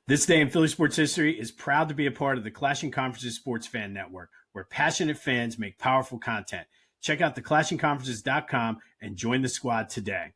This day in Philly sports history is proud to be a part of the Clashing Conferences Sports Fan Network, where passionate fans make powerful content. Check out theclashingconferences.com and join the squad today.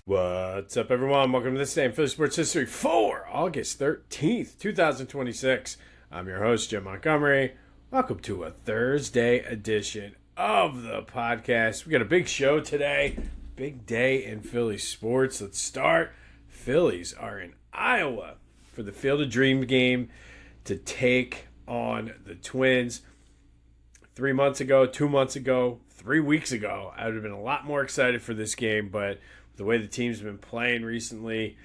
What's up, everyone? Welcome to this day in Philly sports history for August 13th, 2026. I'm your host, Jim Montgomery. Welcome to a Thursday edition of the podcast. We got a big show today. Big day in Philly sports. Let's start. Phillies are in Iowa for the Field of Dreams game to take on the Twins. 3 months ago, 2 months ago, 3 weeks ago, I would have been a lot more excited for this game, but the way the team's been playing recently,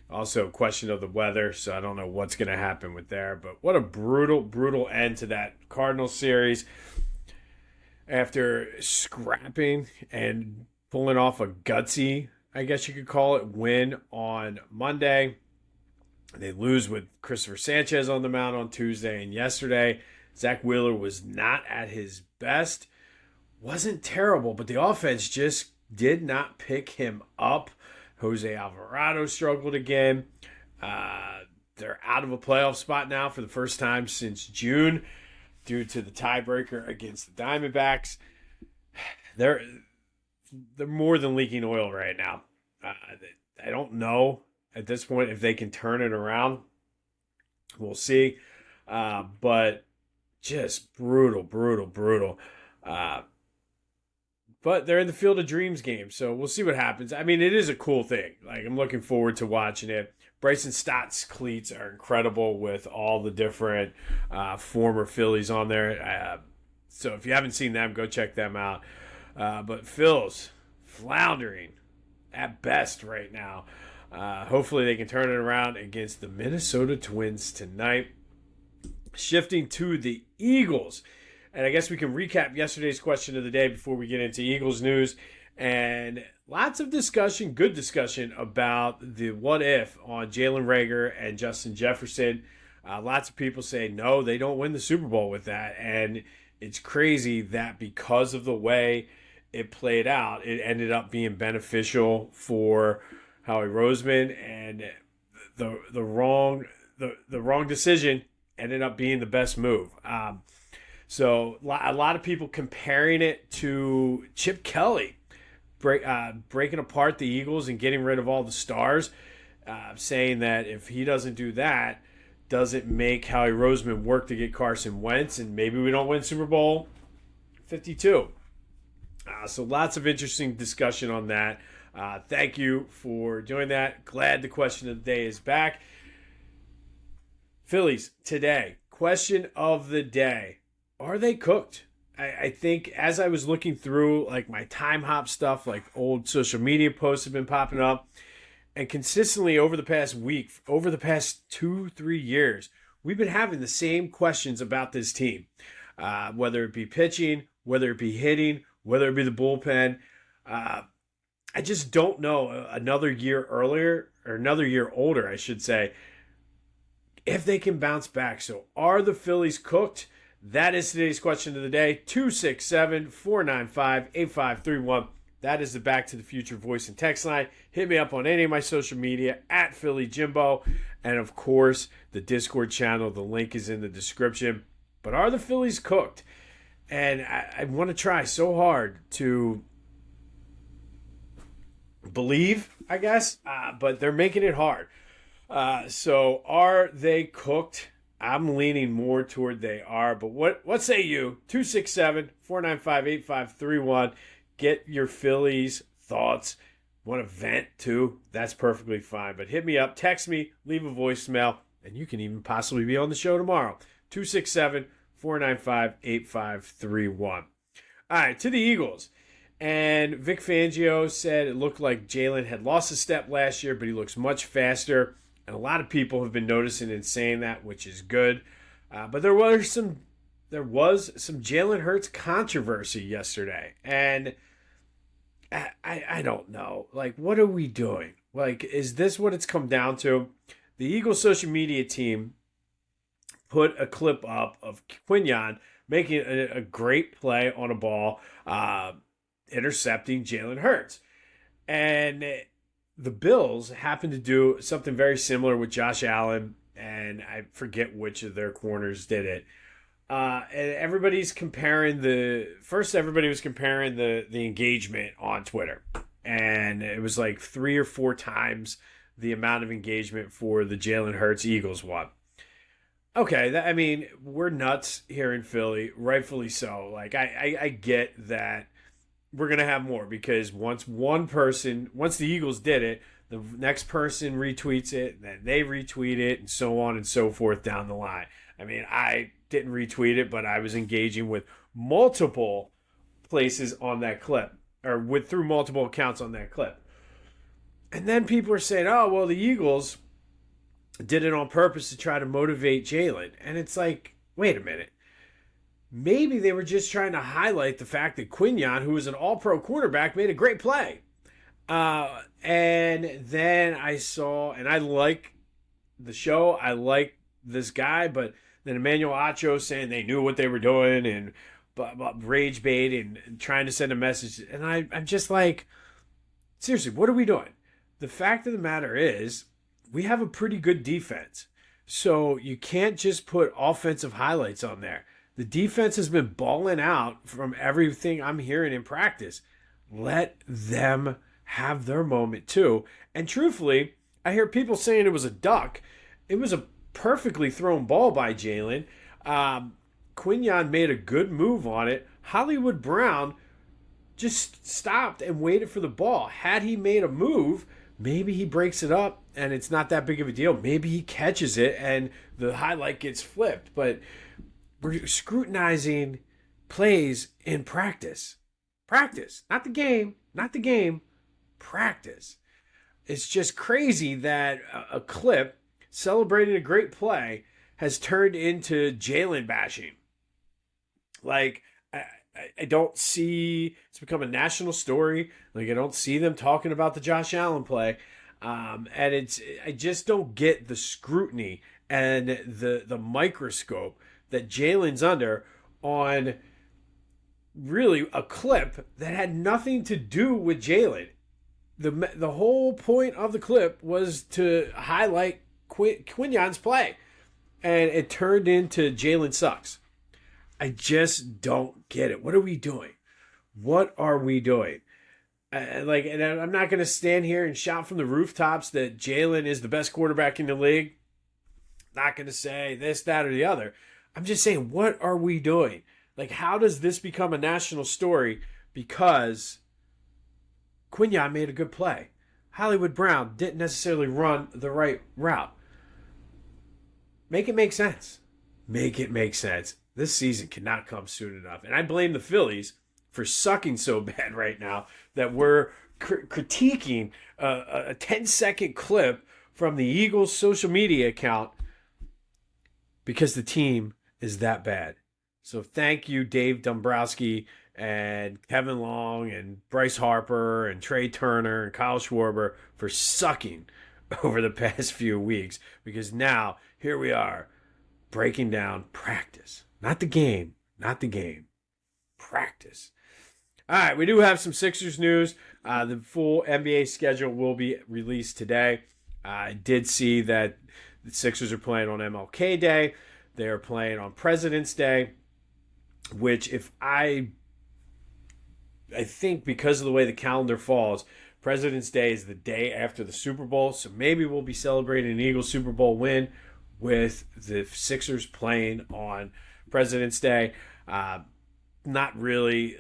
also question of the weather, so I don't know what's going to happen with there. But what a brutal end to that Cardinals series. After scrapping and pulling off a gutsy, I guess you could call it, win on Monday, they lose with Christopher Sanchez on the mound on Tuesday, and yesterday Zach Wheeler was not at his best. Wasn't terrible, but the offense just did not pick him up. Jose Alvarado struggled again. They're out of a playoff spot now for the first time since June due to the tiebreaker against the Diamondbacks. They're more than leaking oil right now. I don't know at this point if they can turn it around. We'll see. But just brutal. But they're in the Field of Dreams game, so we'll see what happens. I mean, it is a cool thing. Like, I'm looking forward to watching it. Bryson Stott's cleats are incredible with all the different former Phillies on there. So if you haven't seen them, go check them out. But Phil's floundering at best right now. Hopefully they can turn it around against the Minnesota Twins tonight. Shifting to the Eagles. And I guess we can recap yesterday's question of the day before we get into Eagles news. And lots of discussion, good discussion about the what if on Jalen Reagor and Justin Jefferson. Lots of people say, no, they don't win the Super Bowl with that. And it's crazy that because of the way it played out, it ended up being beneficial for Howie Roseman. And the wrong decision ended up being the best move. So a lot of people comparing it to Chip Kelly breaking apart the Eagles and getting rid of all the stars, saying that if he doesn't do that, does it make Howie Roseman work to get Carson Wentz, and maybe we don't win Super Bowl 52. So lots of interesting discussion on that. Thank you for doing that. Glad the question of the day is back. Phillies today, question of the day. Are they cooked? I think as I was looking through like my time hop stuff, like old social media posts have been popping up, and consistently over the past week, over the past 2-3 years, we've been having the same questions about this team, whether it be pitching, whether it be hitting, whether it be the bullpen. I just don't know another year earlier, or another year older, I should say, if they can bounce back. So are the Phillies cooked? That is today's question of the day, 267-495-8531. That is the Back to the Future voice and text line. Hit me up on any of my social media, at Philly Jimbo. And, of course, the Discord channel. The link is in the description. But are the Phillies cooked? And I want to try so hard to believe, I guess, but they're making it hard. So are they cooked? I'm leaning more toward they are, but what say you? 267-495-8531. Get your Phillies thoughts. Want to vent too? That's perfectly fine. But hit me up, text me, leave a voicemail, and you can even possibly be on the show tomorrow. 267-495-8531. All right, to the Eagles. And Vic Fangio said it looked like Jalen had lost a step last year, but he looks much faster. And a lot of people have been noticing and saying that, which is good. But there were some there was some Jalen Hurts controversy yesterday, and I don't know. Like, what are we doing? Like, is this what it's come down to? The Eagles social media team put a clip up of Quinyon making a great play on a ball, intercepting Jalen Hurts. And the Bills happened to do something very similar with Josh Allen, and I forget which of their corners did it. And everybody was comparing the engagement on Twitter. And it was like 3 or 4 times the amount of engagement for the Jalen Hurts Eagles one. Okay, we're nuts here in Philly, rightfully so. Like, I get that we're going to have more because once the Eagles did it, the next person retweets it, then they retweet it, and so on and so forth down the line. I didn't retweet it, but I was engaging with multiple places on that clip, or through multiple accounts on that clip. And then people are saying, oh, well, the Eagles did it on purpose to try to motivate Jalen. And it's like, wait a minute. Maybe they were just trying to highlight the fact that Quinyon, who is an all-pro quarterback, made a great play. And then I saw, and I like the show, I like this guy, but then Emmanuel Acho saying they knew what they were doing and rage bait and trying to send a message. And I'm just like, seriously, what are we doing? The fact of the matter is, we have a pretty good defense. So you can't just put offensive highlights on there. The defense has been balling out from everything I'm hearing in practice. Let them have their moment too. And truthfully, I hear people saying it was a duck. It was a perfectly thrown ball by Jalen. Quinyon made a good move on it. Hollywood Brown just stopped and waited for the ball. Had he made a move, maybe he breaks it up and it's not that big of a deal. Maybe he catches it and the highlight gets flipped. But we're scrutinizing plays in practice. Practice, not the game, practice. It's just crazy that a clip celebrating a great play has turned into Jalen bashing. Like, I don't see, it's become a national story. Like, I don't see them talking about the Josh Allen play. And I just don't get the scrutiny and the microscope that Jalen's under on really a clip that had nothing to do with Jalen. The whole point of the clip was to highlight Quinyon's play. And it turned into Jalen sucks. I just don't get it. What are we doing? What are we doing? And I'm not going to stand here and shout from the rooftops that Jalen is the best quarterback in the league. Not going to say this, that, or the other. I'm just saying, what are we doing? Like, how does this become a national story because Quinyon made a good play? Hollywood Brown didn't necessarily run the right route. Make it make sense. Make it make sense. This season cannot come soon enough. And I blame the Phillies for sucking so bad right now that we're critiquing a 10-second clip from the Eagles social media account because the team is that bad. So thank you, Dave Dombrowski and Kevin Long and Bryce Harper and Trey Turner and Kyle Schwarber for sucking over the past few weeks, because now here we are breaking down practice. Not the game. Practice. All right, we do have some Sixers news. The full NBA schedule will be released today. I did see that the Sixers are playing on MLK Day. They are playing on President's Day, which I think because of the way the calendar falls, President's Day is the day after the Super Bowl. So maybe we'll be celebrating an Eagles Super Bowl win with the Sixers playing on President's Day. Not really,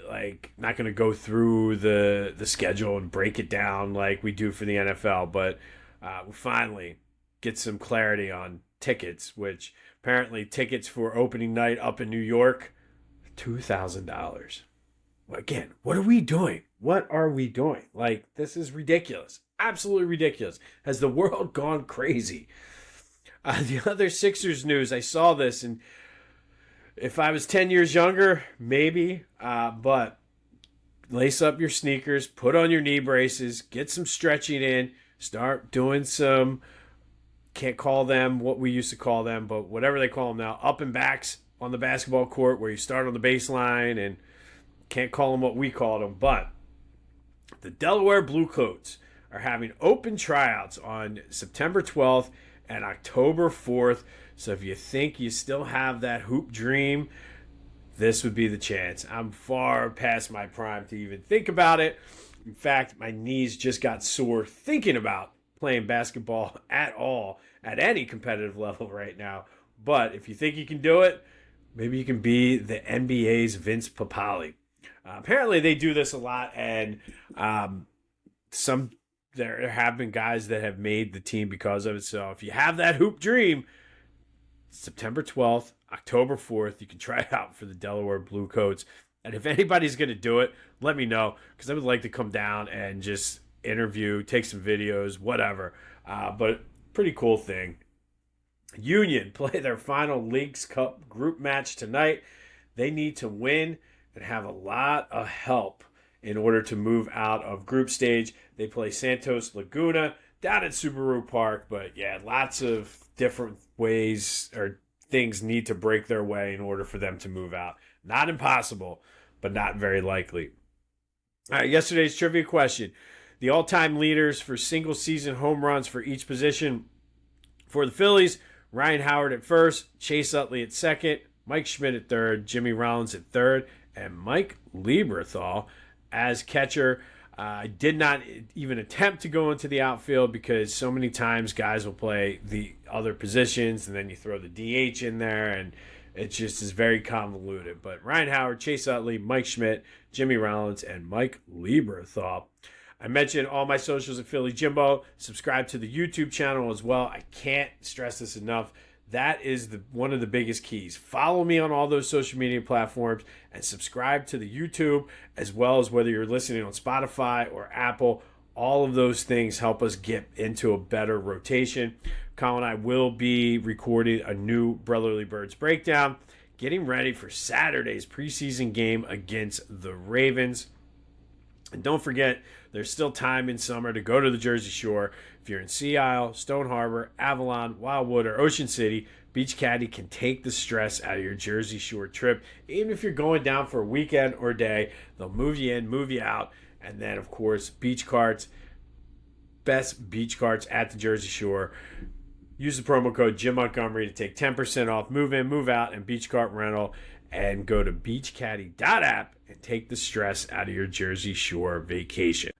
not going to go through the schedule and break it down like we do for the NFL, but we'll finally get some clarity on tickets, which apparently tickets for opening night up in New York, $2,000. Again, what are we doing? This is ridiculous. Absolutely ridiculous. Has the world gone crazy? The other Sixers news, I saw this, and If I was 10 years younger, maybe, but lace up your sneakers, put on your knee braces, get some stretching in, start doing some, can't call them what we used to call them, but whatever they call them now, up and backs on the basketball court where you start on the baseline, and can't call them what we called them. But the Delaware Bluecoats are having open tryouts on September 12th and October 4th. So if you think you still have that hoop dream, this would be the chance. I'm far past my prime to even think about it. In fact, my knees just got sore thinking about playing basketball at all at any competitive level right now. But if you think you can do it, maybe you can be the NBA's Vince Papale. Apparently they do this a lot, and there have been guys that have made the team because of it. So if you have that hoop dream, September 12th, October 4th, you can try it out for the Delaware Bluecoats. And if anybody's going to do it, let me know, because I would like to come down and just interview, take some videos, whatever. But pretty cool thing. Union play their final Leagues Cup group match tonight. They need to win and have a lot of help in order to move out of group stage. They play Santos Laguna down at Subaru Park, but yeah, lots of different ways or things need to break their way in order for them to move out. Not impossible, but not very likely. All right, yesterday's trivia question. The all-time leaders for single-season home runs for each position for the Phillies: Ryan Howard at first, Chase Utley at second, Mike Schmidt at third, Jimmy Rollins at third, and Mike Lieberthal as catcher. I did not even attempt to go into the outfield because so many times guys will play the other positions and then you throw the DH in there and it just is very convoluted. But Ryan Howard, Chase Utley, Mike Schmidt, Jimmy Rollins, and Mike Lieberthal. I mentioned all my socials at Philly Jimbo. Subscribe to the YouTube channel as well. I can't stress this enough. That is one of the biggest keys. Follow me on all those social media platforms and subscribe to the YouTube, as well as whether you're listening on Spotify or Apple. All of those things help us get into a better rotation. Colin and I will be recording a new Brotherly Birds breakdown, getting ready for Saturday's preseason game against the Ravens. And don't forget, there's still time in summer to go to the Jersey Shore. If you're in Sea Isle, Stone Harbor, Avalon, Wildwood, or Ocean City, Beach Caddy can take the stress out of your Jersey Shore trip. Even if you're going down for a weekend or day, they'll move you in, move you out. And then, of course, beach carts, best beach carts at the Jersey Shore. Use the promo code Jim Montgomery to take 10% off move in, move out, and beach cart rental. And go to beachcaddy.app and take the stress out of your Jersey Shore vacation.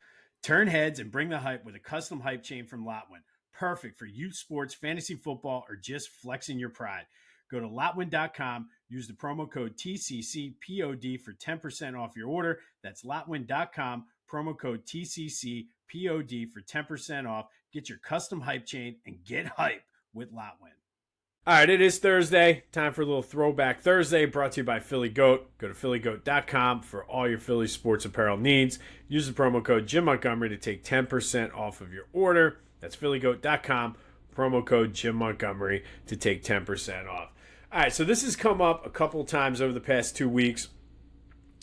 Turn heads and bring the hype with a custom hype chain from Lotwin. Perfect for youth sports, fantasy football, or just flexing your pride. Go to Lotwin.com, use the promo code TCCPOD for 10% off your order. That's Lotwin.com, promo code TCCPOD for 10% off. Get your custom hype chain and get hype with Lotwin. All right, it is Thursday. Time for a little Throwback Thursday, brought to you by Philly Goat. Go to phillygoat.com for all your Philly sports apparel needs. Use the promo code Jim Montgomery to take 10% off of your order. That's phillygoat.com, promo code Jim Montgomery to take 10% off. All right, so this has come up a couple times over the past 2 weeks,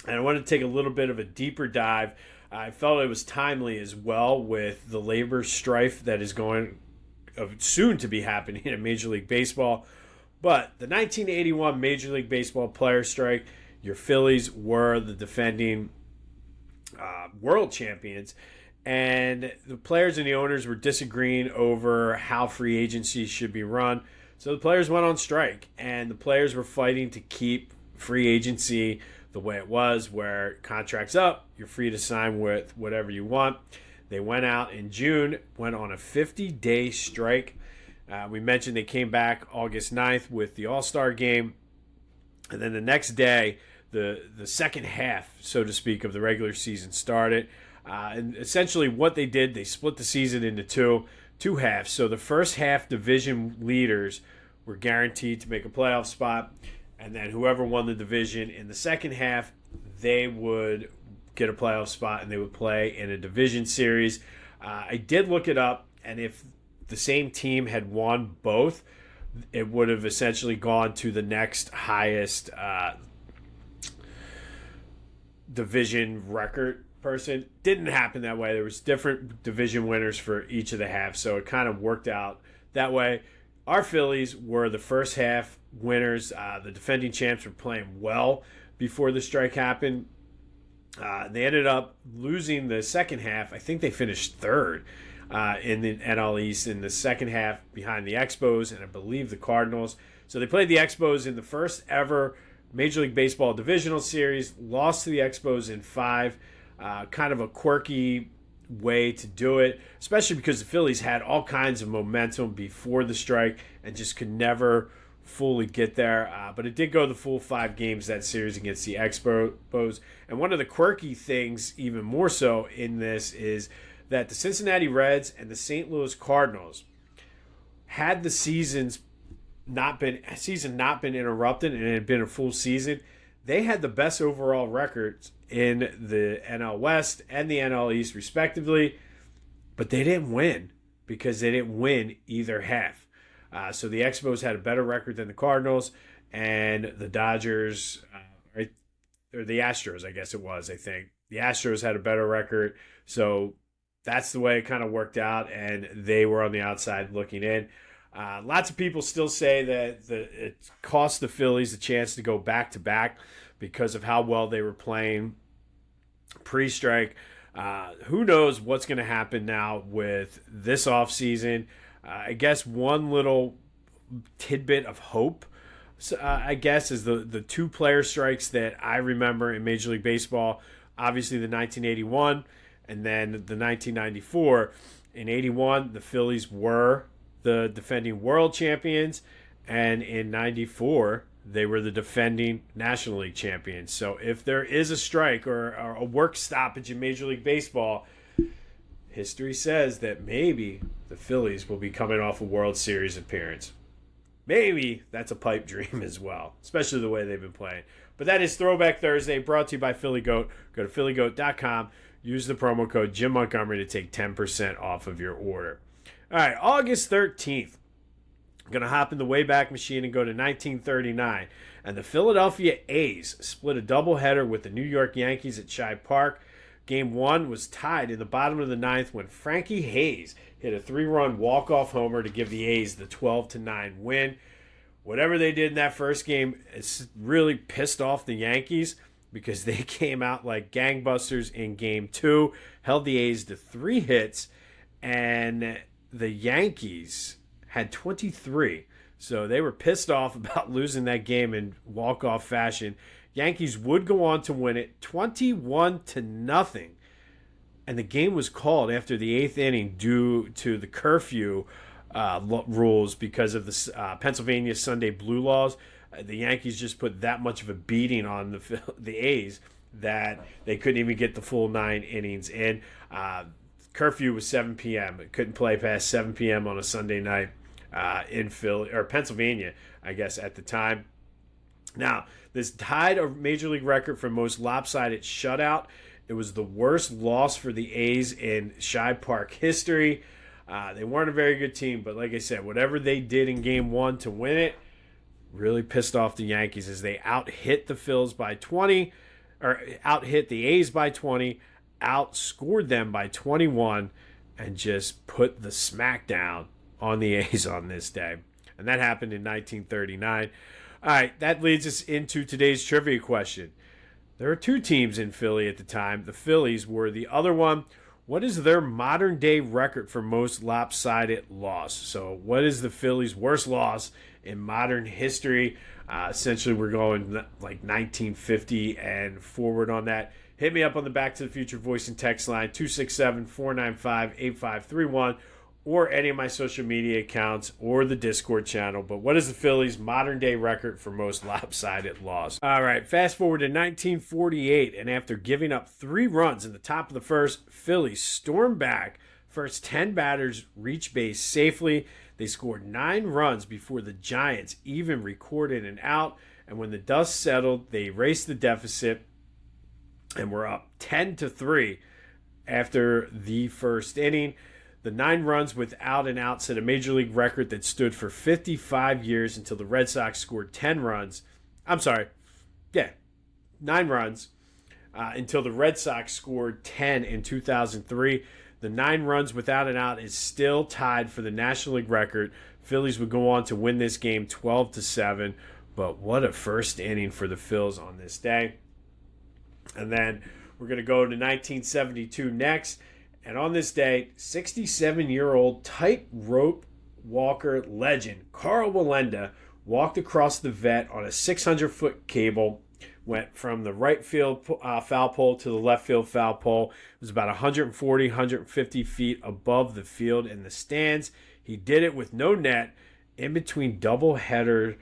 and I want to take a little bit of a deeper dive. I felt it was timely as well with the labor strife that is going soon to be happening in Major League Baseball. But the 1981 Major League Baseball player strike, your Phillies were the defending world champions, and the players and the owners were disagreeing over how free agency should be run. So the players went on strike, and the players were fighting to keep free agency the way it was, where contracts up, you're free to sign with whatever you want. They went out in June, went on a 50-day strike. We mentioned they came back August 9th with the All-Star game. And then the next day, the second half, so to speak, of the regular season started. And essentially what they did, they split the season into two halves. So the first half division leaders were guaranteed to make a playoff spot. And then whoever won the division in the second half, they would get a playoff spot and they would play in a division series. I did look it up, and if the same team had won both, it would have essentially gone to the next highest division record person. Didn't happen that way. There was different division winners for each of the halves, so it kind of worked out that way. Our Phillies were the first half winners. The defending champs were playing well before the strike happened. They ended up losing the second half. I think they finished third in the NL East in the second half behind the Expos and I believe the Cardinals. So they played the Expos in the first ever Major League Baseball divisional series, lost to the Expos in 5. Kind of a quirky way to do it, especially because the Phillies had all kinds of momentum before the strike and just could never fully get there. But it did go the full 5 games that series against the Expos. And one of the quirky things, even more so in this, is that the Cincinnati Reds and the St. Louis Cardinals, had the season not been interrupted and it had been a full season, they had the best overall records in the NL West and the NL East respectively, but they didn't win because they didn't win either half. So the Expos had a better record than the Cardinals, and the Dodgers, or the Astros, I guess it was, I think. The Astros had a better record, so that's the way it kind of worked out, and they were on the outside looking in. Lots of people still say that it cost the Phillies a chance to go back-to-back because of how well they were playing pre-strike. Who knows what's going to happen now with this offseason. I guess one little tidbit of hope, I guess, is the 2 player strikes that I remember in Major League Baseball. Obviously the 1981 and then the 1994. In 81, the Phillies were the defending world champions, and in 94 they were the defending National League champions. So if there is a strike or a work stoppage in Major League Baseball, history says that maybe the Phillies will be coming off a World Series appearance. Maybe that's a pipe dream as well, especially the way they've been playing. But that is Throwback Thursday, brought to you by Philly Goat. Go to phillygoat.com, use the promo code Jim Montgomery to take 10% off of your order. All right, August 13th, I'm going to hop in the Wayback Machine and go to 1939. And the Philadelphia A's split a doubleheader with the New York Yankees at Shibe Park. Game 1 was tied in the bottom of the 9th when Frankie Hayes hit a 3-run walk-off homer to give the A's the 12-9 win. Whatever they did in that first game, it's really pissed off the Yankees because they came out like gangbusters in Game 2, held the A's to 3 hits, and the Yankees had 23. So they were pissed off about losing that game in walk-off fashion. Yankees would go on to win it 21-0. And the game was called after the 8th inning due to the curfew rules because of the Pennsylvania Sunday Blue laws. The Yankees just put that much of a beating on the A's that they couldn't even get the full 9 innings in. Curfew was 7 p.m. It couldn't play past 7 p.m. on a Sunday night in Philly or Pennsylvania, I guess, at the time. Now, this tied a Major League record for most lopsided shutout. It was the worst loss for the A's in Shibe Park history. They weren't a very good team, but like I said, whatever they did in Game 1 to win it really pissed off the Yankees as they out-hit the Phils by 20, or out-hit the A's by 20, outscored them by 21, and just put the smackdown on the A's on this day. And that happened in 1939. All right, that leads us into today's trivia question. There are 2 teams in Philly at the time. The Phillies were the other one. What is their modern-day record for most lopsided loss? So what is the Phillies' worst loss in modern history? Essentially, we're going like 1950 and forward on that. Hit me up on the Back to the Future voice and text line, 267-495-8531, or any of my social media accounts or the Discord channel. But what is the Phillies' modern-day record for most lopsided loss? All right, fast forward to 1948, and after giving up 3 runs in the top of the first, Phillies stormed back. First 10 batters reached base safely. They scored 9 runs before the Giants even recorded an out, and when the dust settled, they erased the deficit and were up 10-3 after the first inning. The 9 runs without an out set a major league record that stood for 55 years until the Red Sox scored 10 runs. I'm sorry. Yeah, 9 runs until the Red Sox scored 10 in 2003. The 9 runs without an out is still tied for the National League record. Phillies would go on to win this game 12-7. But what a first inning for the Phils on this day. And then we're going to go to 1972 next. And on this day, 67-year-old tightrope walker legend Carl Walenda walked across the vet on a 600-foot cable, went from the right field foul pole to the left field foul pole. It was about 140, 150 feet above the field in the stands. He did it with no net in between doubleheader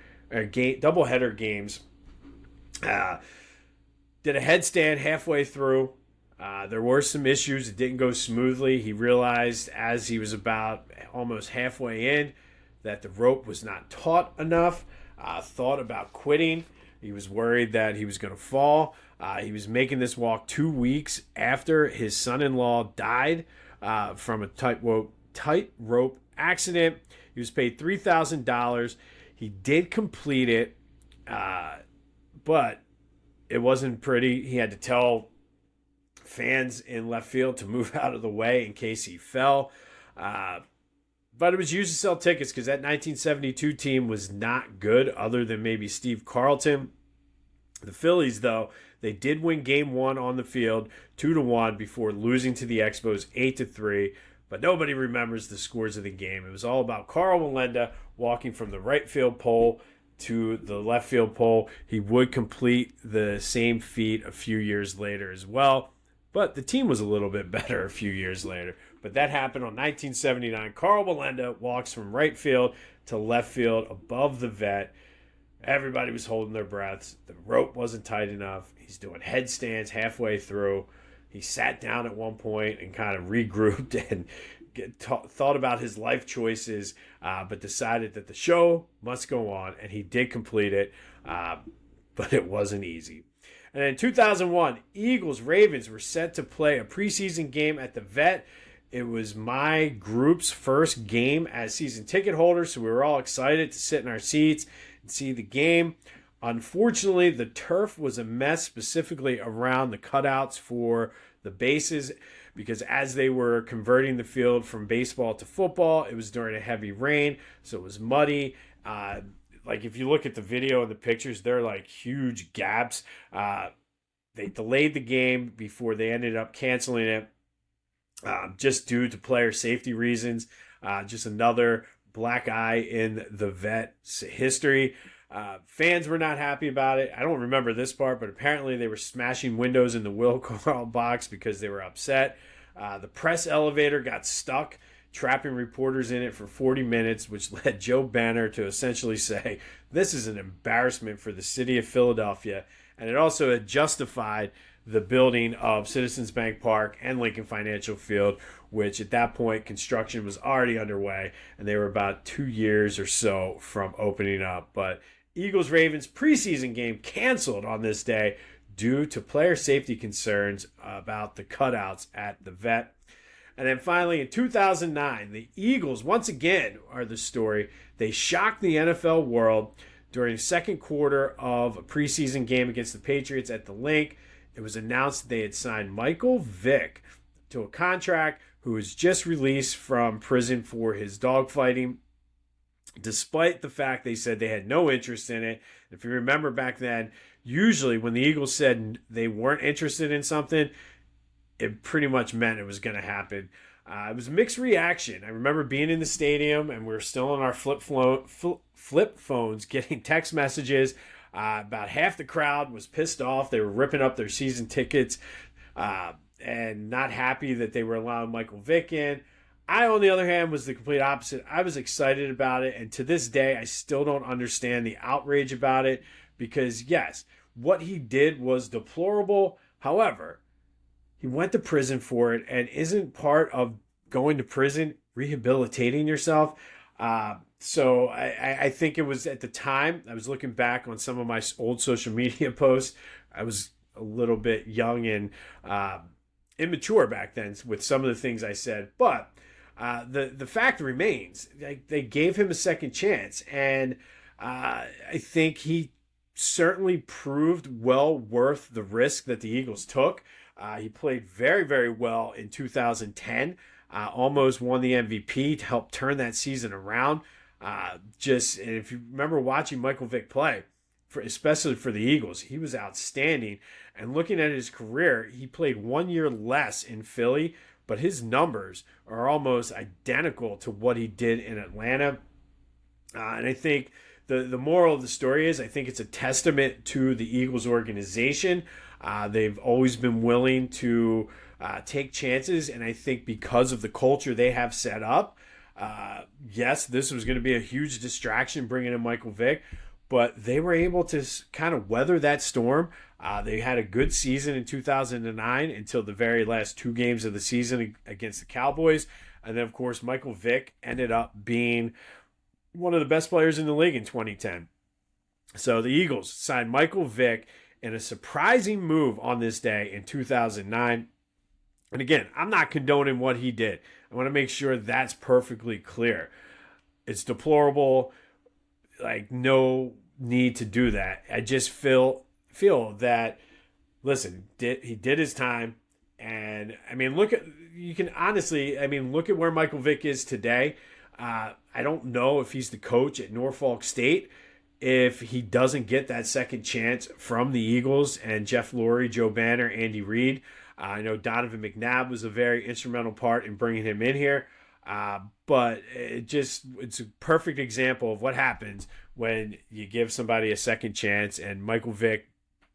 games. Did a headstand halfway through. There were some issues. It didn't go smoothly. He realized as he was about almost halfway in that the rope was not taut enough. Thought about quitting. He was worried that he was going to fall. He was making this walk 2 weeks after his son-in-law died from a tightrope accident. He was paid $3,000. He did complete it, but it wasn't pretty. He had to tell fans in left field to move out of the way in case he fell. But it was used to sell tickets because that 1972 team was not good other than maybe Steve Carlton. The Phillies, though, they did win Game 1 on the field 2-1 before losing to the Expos 8-3. But nobody remembers the scores of the game. It was all about Carl Walenda walking from the right field pole to the left field pole. He would complete the same feat a few years later as well. But the team was a little bit better a few years later. But that happened on 1979. Carl Walenda walks from right field to left field above the vet. Everybody was holding their breaths. The rope wasn't tight enough. He's doing headstands halfway through. He sat down at one point and kind of regrouped and thought about his life choices, but decided that the show must go on, and he did complete it, but it wasn't easy. And in 2001, Eagles-Ravens were set to play a preseason game at the Vet. It was my group's first game as season ticket holders, so we were all excited to sit in our seats and see the game. Unfortunately, the turf was a mess, specifically around the cutouts for the bases, because as they were converting the field from baseball to football, it was during a heavy rain, so it was muddy. Like if you look at the video and the pictures, they're like huge gaps. They delayed the game before they ended up canceling it just due to player safety reasons. Just another black eye in the Vet's history. Fans were not happy about it. I don't remember this part, but apparently they were smashing windows in the Will Carl box because they were upset. The press elevator got stuck, trapping reporters in it for 40 minutes, which led Joe Banner to essentially say, this is an embarrassment for the city of Philadelphia. And it also had justified the building of Citizens Bank Park and Lincoln Financial Field, which at that point construction was already underway, and they were about 2 years or so from opening up. But Eagles-Ravens preseason game canceled on this day due to player safety concerns about the cutouts at the Vet. And then finally, in 2009, the Eagles, once again, are the story. They shocked the NFL world during the second quarter of a preseason game against the Patriots at the Link. It was announced that they had signed Michael Vick to a contract, who was just released from prison for his dogfighting, despite the fact they said they had no interest in it. If you remember back then, usually when the Eagles said they weren't interested in something, it pretty much meant it was going to happen. It was a mixed reaction. I remember being in the stadium, and we were still on our flip phones getting text messages. About half the crowd was pissed off. They were ripping up their season tickets and not happy that they were allowing Michael Vick in. I, on the other hand, was the complete opposite. I was excited about it, and to this day, I still don't understand the outrage about it because, yes, what he did was deplorable. However, he went to prison for it, and isn't part of going to prison rehabilitating yourself? So I think it was at the time, I was looking back on some of my old social media posts. I was a little bit young and immature back then with some of the things I said. But the fact remains, they gave him a second chance, and I think he certainly proved well worth the risk that the Eagles took. He played very, very well in 2010. Almost won the MVP to help turn that season around. And if you remember watching Michael Vick play, especially for the Eagles, he was outstanding. And looking at his career, he played 1 year less in Philly, but his numbers are almost identical to what he did in Atlanta. And I think the moral of the story is, I think it's a testament to the Eagles organization. They've always been willing to take chances, and I think because of the culture they have set up, yes, this was going to be a huge distraction bringing in Michael Vick, but they were able to kind of weather that storm. They had a good season in 2009 until the very last 2 games of the season against the Cowboys. And then, of course, Michael Vick ended up being one of the best players in the league in 2010. So the Eagles signed Michael Vick in a surprising move on this day in 2009. And again, I'm not condoning what he did. I want to make sure that's perfectly clear. It's deplorable. Like, no need to do that. I just feel that, listen, he did his time. And, I mean, look at where Michael Vick is today. I don't know if he's the coach at Norfolk State, if he doesn't get that second chance from the Eagles and Jeff Lurie, Joe Banner, Andy Reid. I know Donovan McNabb was a very instrumental part in bringing him in here. But it's a perfect example of what happens when you give somebody a second chance, and Michael Vick,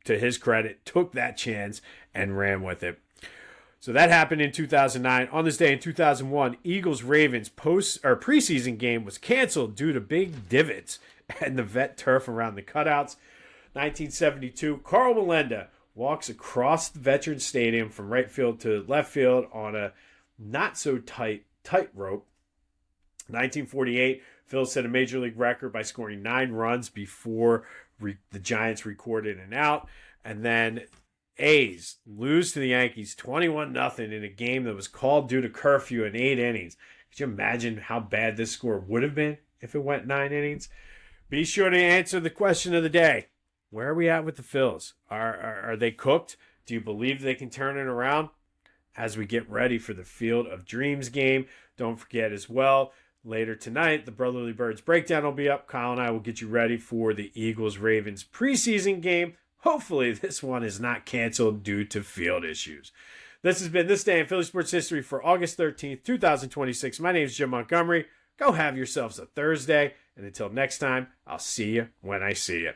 to his credit, took that chance and ran with it. So that happened in 2009. On this day in 2001, Eagles-Ravens preseason game was canceled due to big divots and the vet turf around the cutouts. 1972, Carl Walenda walks across the Veterans Stadium from right field to left field on a not-so-tight rope. 1948, Phil set a major league record by scoring 9 runs before the Giants recorded an out. And then A's lose to the Yankees 21-0 in a game that was called due to curfew in 8 innings. Could you imagine how bad this score would have been if it went 9 innings? Be sure to answer the question of the day. Where are we at with the Phils? Are they cooked? Do you believe they can turn it around? As we get ready for the Field of Dreams game, don't forget as well, later tonight, the Brotherly Birds breakdown will be up. Kyle and I will get you ready for the Eagles-Ravens preseason game. Hopefully this one is not canceled due to field issues. This has been This Day in Philly Sports History for August 13th, 2026. My name is Jim Montgomery. Go have yourselves a Thursday. And until next time, I'll see you when I see you.